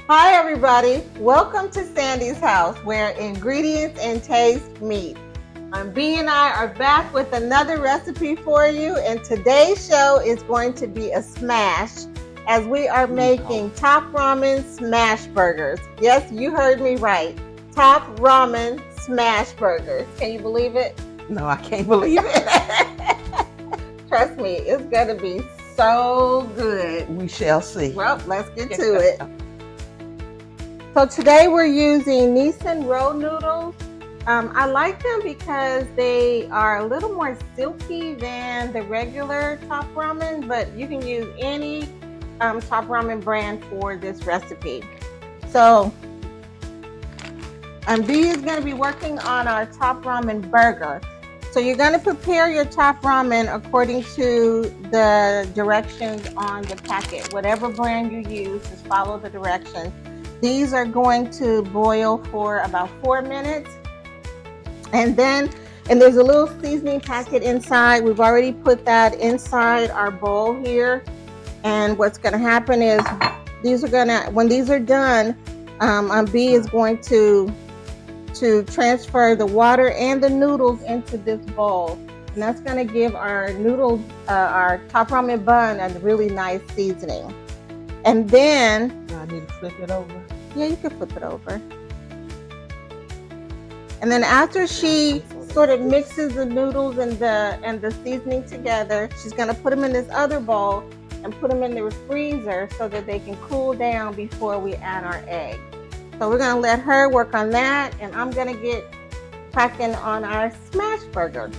Hi everybody, welcome to Sandy's house where ingredients and taste meet. B and I are back with another recipe for you, and today's show is going to be a smash as we are making top ramen smash burgers. Yes, you heard me right. Top ramen smash burgers. Can you believe it? No, I can't believe it. Trust me, it's going to be so good. We shall see. Well, let's get to it. So today we're using Nissin Raoh noodles. I like them because they are a little more silky than the regular top ramen, but you can use any top ramen brand for this recipe. So B is going to be working on our top ramen burger. So you're going to prepare your top ramen according to the directions on the packet. Whatever brand you use, just follow the directions. These are going to boil for about 4 minutes. And there's a little seasoning packet inside. We've already put that inside our bowl here. And what's going to happen is when these are done, B is going to transfer the water and the noodles into this bowl. And that's going to give our noodles, our top ramen bun, a really nice seasoning. And then I need to flip it over. Yeah, you can flip it over. And then after she sort of mixes the noodles and the seasoning together, she's going to put them in this other bowl and put them in the freezer so that they can cool down before we add our egg. So we're going to let her work on that, and I'm going to get cracking on our smash burger.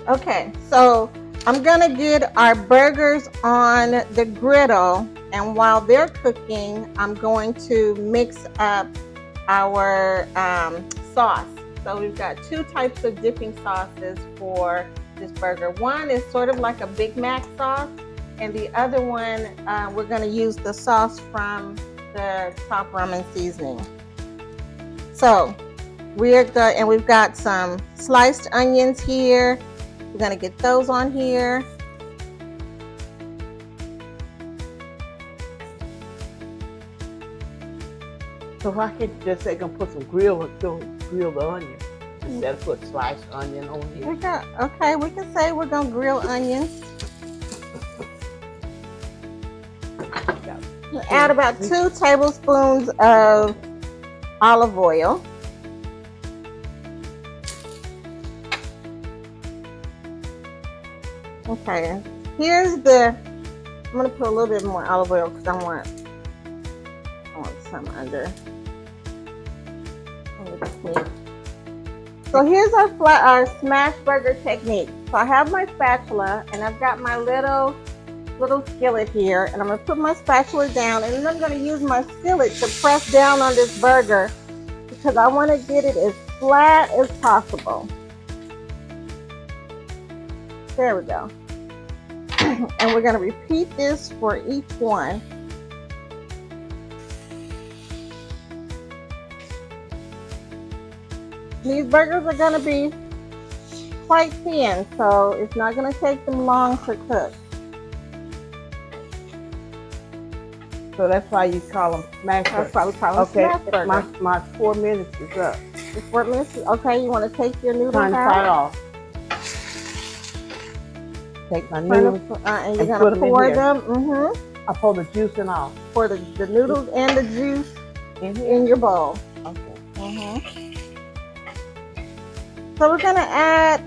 Okay, so I'm going to get our burgers on the griddle, and while they're cooking, I'm going to mix up our sauce. So we've got two types of dipping sauces for this burger. One is sort of like a Big Mac sauce, and the other one, we're going to use the sauce from the top ramen seasoning. So we've got some sliced onions here. We're going to get those on here. So I could just say gonna put some grilled onion instead of put sliced onion on here. We can say we're gonna grill onions. Add about 2 tablespoons of olive oil. Okay, I'm gonna put a little bit more olive oil because I want some under. So here's our smash burger technique. So I have my spatula and I've got my little skillet here, and I'm gonna put my spatula down, and then I'm gonna use my skillet to press down on this burger because I want to get it as flat as possible. There we go. And we're gonna repeat this for each one. These burgers are going to be quite thin, so it's not going to take them long to cook. So that's why you call them smash burgers. That's why we call them smash burgers. My 4 minutes is up. It's 4 minutes? Okay, you want to take your noodles Turn the out? fire off. Take my noodles and you're going to pour them. I pour the juice and all. Pour the noodles and the juice in your bowl. Okay. So we're going to add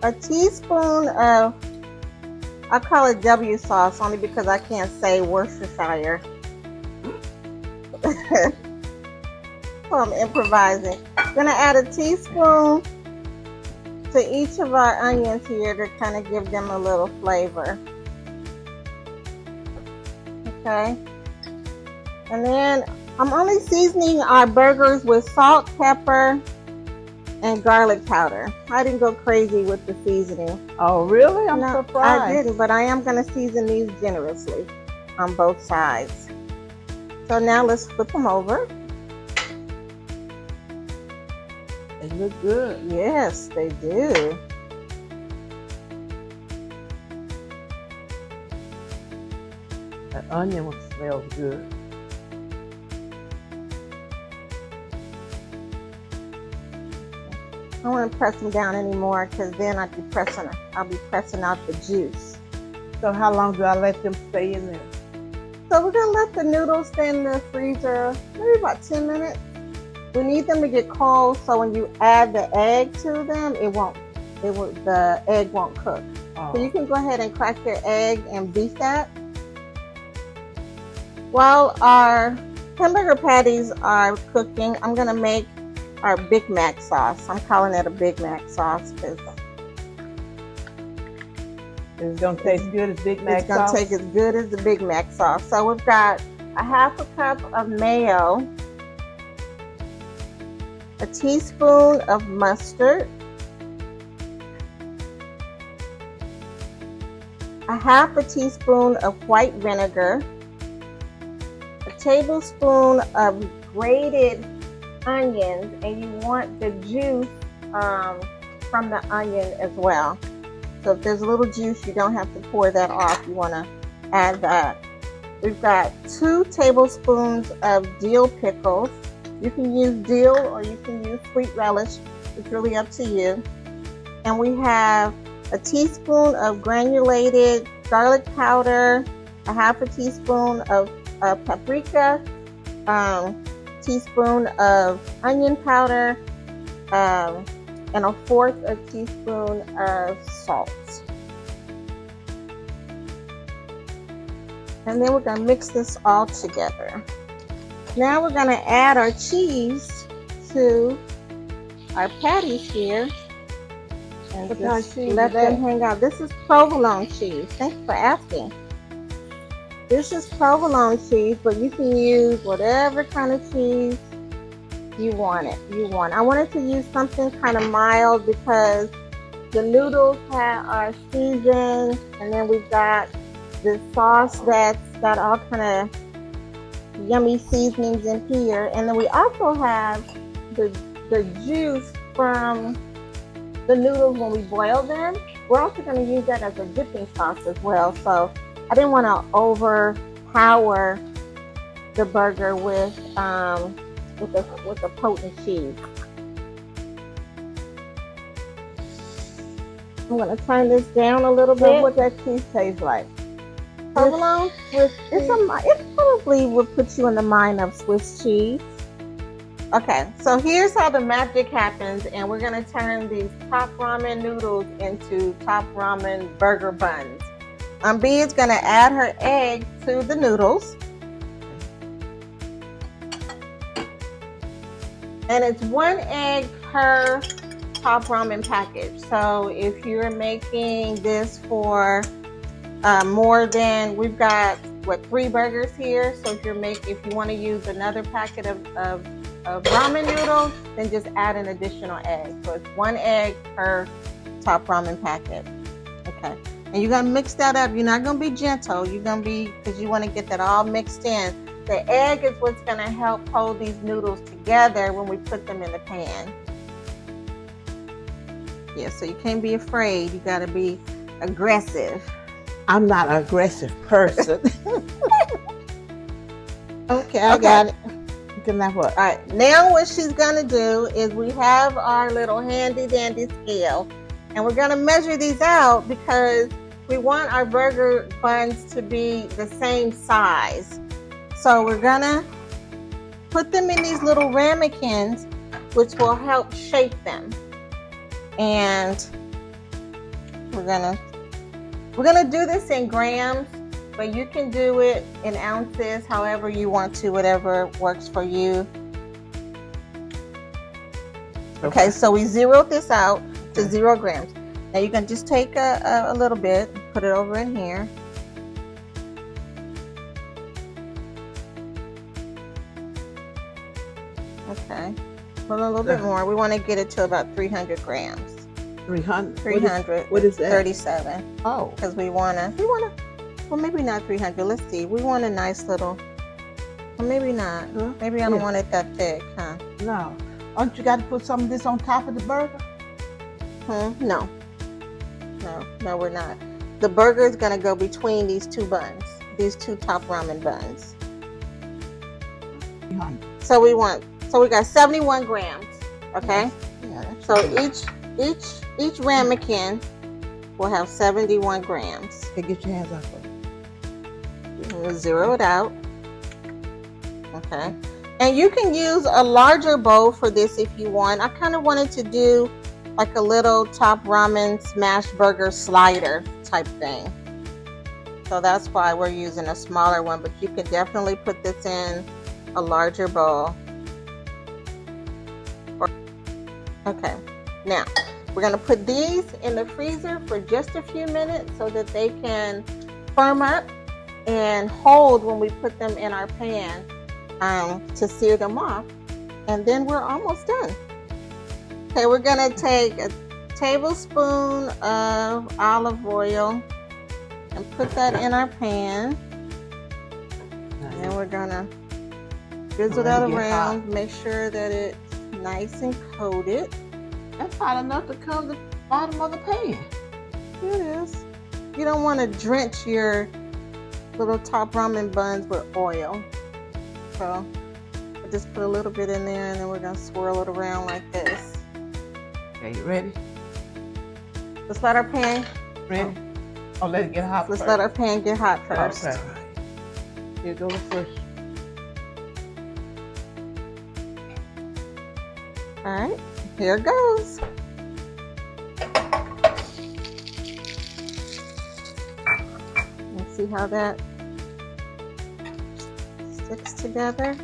a teaspoon of, I call it W sauce only because I can't say Worcestershire. So I'm improvising. I'm going to add a teaspoon to each of our onions here to kind of give them a little flavor. Okay. And then I'm only seasoning our burgers with salt, pepper, and garlic powder. I didn't go crazy with the seasoning. Oh, really? I'm surprised. I didn't, but I am going to season these generously on both sides. So now let's flip them over. They look good. Yes, they do. That onion smells good. don't want to press them down anymore because then I'll be pressing out the juice. So how long do I let them stay in there? So we're gonna let the noodles stay in the freezer maybe about 10 minutes. We need them to get cold so when you add the egg to them, the egg won't cook. Oh. So you can go ahead and crack your egg and beat that. While our hamburger patties are cooking, I'm gonna make our Big Mac sauce. I'm calling it a Big Mac sauce because it's gonna taste good as Big Mac sauce? It's gonna taste as good as the Big Mac sauce. So we've got a half a cup of mayo, a teaspoon of mustard, a half a teaspoon of white vinegar, a tablespoon of grated onions, and you want the juice from the onion as well. So if there's a little juice, you don't have to pour that off. You want to add that. We've got 2 tablespoons of dill pickles. You can use dill or you can use sweet relish. It's really up to you. And we have a teaspoon of granulated garlic powder, a half a teaspoon of paprika, teaspoon of onion powder, and a 1/4 a teaspoon of salt. And then we're going to mix this all together. Now we're going to add our cheese to our patties here. And just let them hang out. This is provolone cheese. Thanks for asking. This is provolone cheese, but you can use whatever kind of cheese you want. I wanted to use something kind of mild because the noodles are seasoned, and then we've got the sauce that's got all kind of yummy seasonings in here, and then we also have the juice from the noodles when we boil them. We're also going to use that as a dipping sauce as well. So I didn't want to overpower the burger with a potent cheese. I'm going to turn this down a little bit. What that cheese tastes like? Provolone? It probably would put you in the mind of Swiss cheese. Okay, so here's how the magic happens, and we're going to turn these top ramen noodles into top ramen burger buns. B is going to add her egg to the noodles. And it's 1 egg per top ramen package. So if you're making this for more than, we've got 3 burgers here. So if you want to use another packet of ramen noodles, then just add an additional egg. So it's 1 egg per top ramen packet. Okay. And you're going to mix that up. You're not going to be gentle. You're going to be, because you want to get that all mixed in. The egg is what's going to help hold these noodles together when we put them in the pan. Yeah, so you can't be afraid. You got to be aggressive. I'm not an aggressive person. Okay, I got it. Can I what? All right, now what she's going to do is we have our little handy dandy scale, and we're going to measure these out because we want our burger buns to be the same size. So we're going to put them in these little ramekins, which will help shape them. And we're gonna do this in grams, but you can do it in ounces, however you want to, whatever works for you. Okay, so we zeroed this out to 0 grams. Now you can just take a little bit, put it over in here. Okay, put a little bit more. We want to get it to about 300 grams. 300. 300. What is that? 37. Oh. Because we wanna. Well, maybe not 300. Let's see. We want a nice little. Well, maybe not. Huh? Maybe I don't want it that thick, huh? No. Aren't you got to put some of this on top of the burger? No. No, we're not. The burger is gonna go between these 2 buns. These 2 top ramen buns. 300. So we got 71 grams. Okay. Yeah, that's So good. each ramekin will have 71 grams. Okay, get your hands off of it. We'll zero it out. Okay. And you can use a larger bowl for this if you want. I kind of wanted to do like a little top ramen smash burger slider type thing. So that's why we're using a smaller one, but you can definitely put this in a larger bowl. Okay, now we're going to put these in the freezer for just a few minutes so that they can firm up and hold when we put them in our pan to sear them off. And then we're almost done. Okay, we're going to take a tablespoon of olive oil and put that in our pan. And then we're going to drizzle that around, make sure that it's nice and coated. That's hot enough to cover the bottom of the pan. It is. You don't want to drench your little top ramen buns with oil. So I just put a little bit in there and then we're going to swirl it around like this. Okay, you ready? Let's let our pan. Ready? Oh, let it get hot Let's first. let our pan get hot first. Okay. Here goes the first. All right, here it goes. Let's see how that sticks together.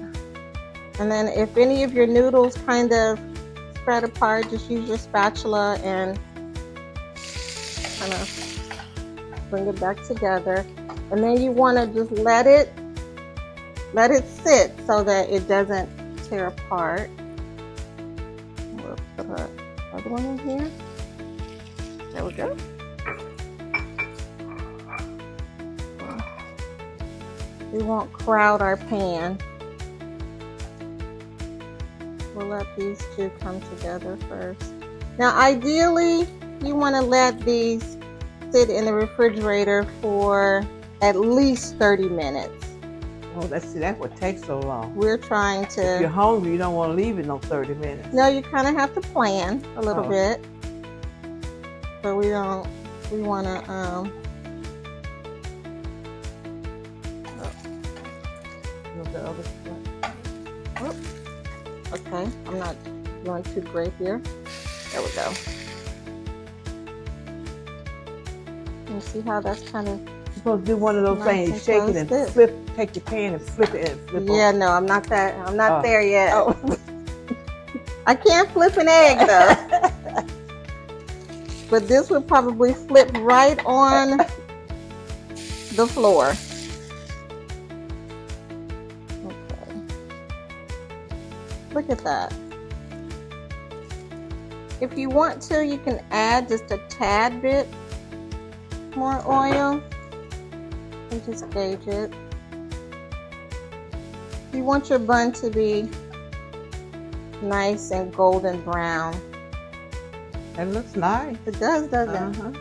And then if any of your noodles kind of spread apart, just use your spatula and kind of bring it back together. And then you want to just let it sit so that it doesn't tear apart. We'll put another one in here. There we go. We won't crowd our pan. We'll let these two come together first. Now, ideally, you want to let these sit in the refrigerator for at least 30 minutes. Oh, that's what takes so long. We're trying to... If you're hungry, you don't want to leave it no 30 minutes. No, you kind of have to plan a little bit. But we want to... The other spot. Okay, I'm not going too great here. There we go. You see how that's kind of... You're supposed to do one of those things, shake it and flip, take your pan and flip it and flip Yeah, no, I'm not there yet. Oh. I can't flip an egg though. But this would probably flip right on the floor. Okay. Look at that. If you want to, you can add just a tad bit more oil and just gauge it. You want your bun to be nice and golden brown. It looks nice. It does, doesn't it?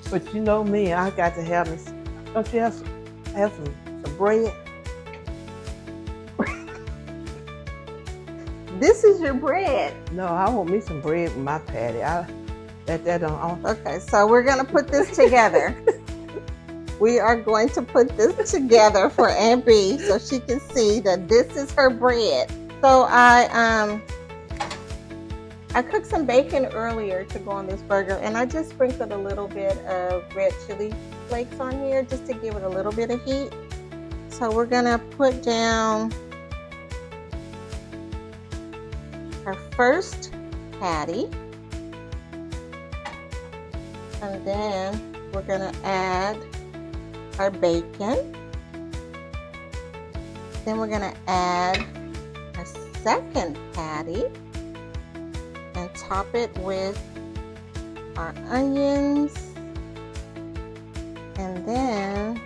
But you know me, I got to have this. Don't you have some bread? This is your bread. No, I want me some bread with my patty. That on. Okay, so we're gonna put this together. We are going to put this together for Aunt B so she can see that this is her bread. So I cooked some bacon earlier to go on this burger, and I just sprinkled a little bit of red chili flakes on here just to give it a little bit of heat. So we're gonna put down our first patty, and then we're gonna add our bacon. Then we're gonna add our second patty and top it with our onions, and then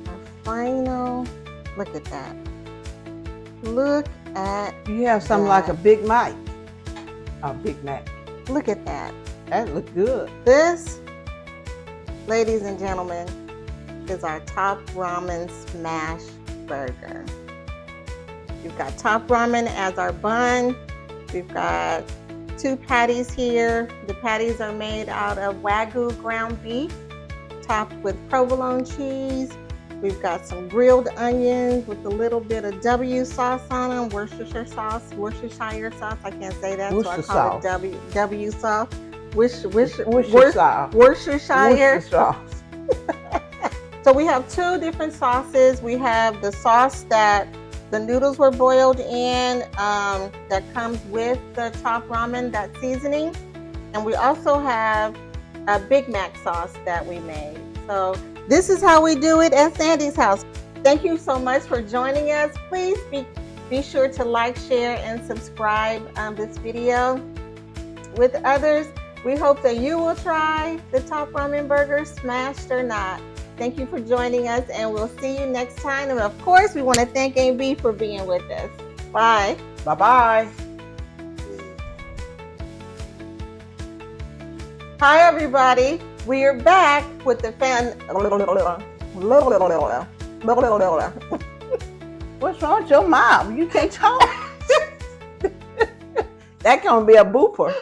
our final, look at that. Look at You have something like a Big Mac. A Big Mac. Look at that. That looks good. This, ladies and gentlemen, is our top ramen smash burger. We've got top ramen as our bun. We've got 2 patties here. The patties are made out of wagyu ground beef, topped with provolone cheese. We've got some grilled onions with a little bit of W sauce on them, Worcestershire sauce. I can't say that, so I call it W sauce. Worcestershire sauce. So we have 2 different sauces. We have the sauce that the noodles were boiled in, that comes with the top ramen, that seasoning. And we also have a Big Mac sauce that we made. So this is how we do it at Sandy's house. Thank you so much for joining us. Please be sure to like, share, and subscribe this video with others. We hope that you will try the top ramen burger, smashed or not. Thank you for joining us, and we'll see you next time. And of course, we want to thank AB for being with us. Bye. Bye-bye. Hi, everybody. We are back with the What's wrong with your mouth? You can't talk. That's gonna be a booper.